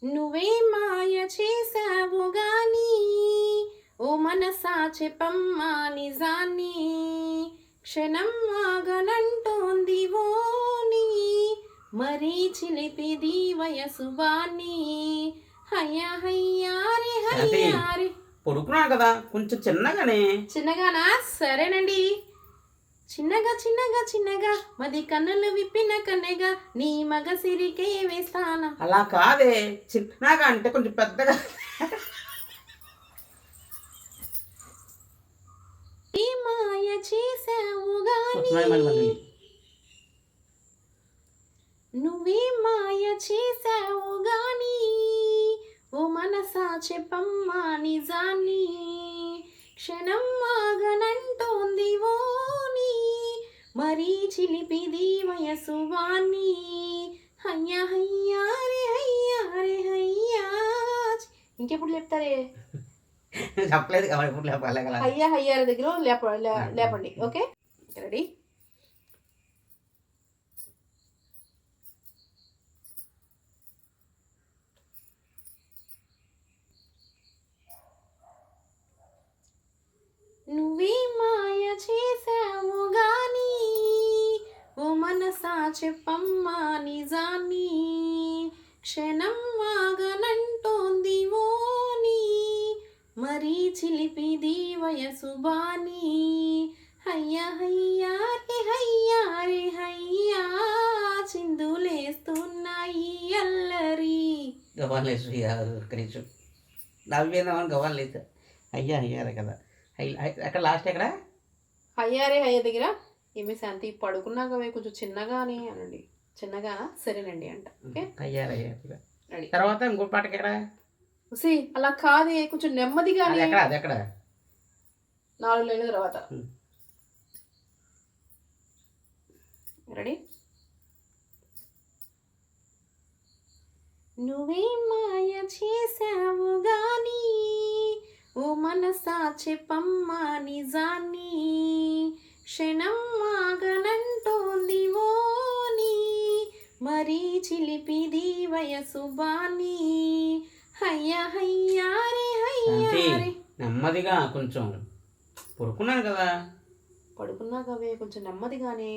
నువ్వే మాయ చేసావు గాని ఓ మనసా చెప్పమ్మా నిజాన్ని క్షణం ఆగనంటోంది ఓని మరీ చిలిపిది వయసు వాణి హయ్యా హయ్యారి హయ్యారి. పడుకున్నాను కదా కొంచెం చిన్నగానా? సరేనండి. చిన్నగా చిన్నగా చిన్నగా మది కన్నులు విప్పిన కన్నెగా నీ మగ సిరికే వేస్తానా. అలా కాదే, చిన్నగా అంటే కొంచెం పెద్దగా. ఈ మాయ చేసావు గాని నువ్వే మాయ చేసావు గాని ఓ మనసా చెప్పమ్మా నిజాన్ని క్షణం ఆగనంటోంది ఓని మరీ చిలిపిది వయసు వాణి హయ్యా హయ్యారే హయ్యారే హయ్యా. ఇంకెప్పుడు లేపుతారే? చెప్పలేదు కాబట్టి ఇప్పుడు లేపాలి కదా. హయ్యా హయ్యార దగ్గర లేపండి. Okay, ready? నువ్వే మాయ చేసావు గాని ఓ మనసా చెప్పమ్మా నిజాన్ని క్షణం ఆగనంటోంది ఓని మరీ చిలిపిది వయసు బాని హయ్యా హయ్యారే హయ్యారే హయ్యా చిందులేస్తున్నాయి అల్లరి. గవ్వాలేసు కనీసం నవ్వేందామని గవ్వాలేదు. అయ్యా అయ్యారే కదా. అక్కడ లాస్ట్ ఎక్కడ? హయ్యారే హయ్య దగ్గర ఏమి శాంతి పడుకున్నాక కొంచెం చిన్నగానే అనండి. చిన్నగానా? సరేనండి అంట. ఓకే, అయ్యారే తర్వాత ఇంకో పాటకి ఎక్కడ? అలా కాదే, కొంచెం నెమ్మదిగా. అది ఎక్కడ? 4 లైన్ల తర్వాత. రెడీ? నువ్వే మాయ చేసావు గాని ఓ మనసా చెప్పమ్మా నిజాన్ని క్షణం ఆగనంటోంది ఓని మరీ చిలిపిది వయసు బాని హయ్యా హయ్యారే హయ్యారే. నెమ్మదిగా కొంచెం పడుకున్నాను కదా. పడుకున్నాకవే కొంచెం నెమ్మదిగానే.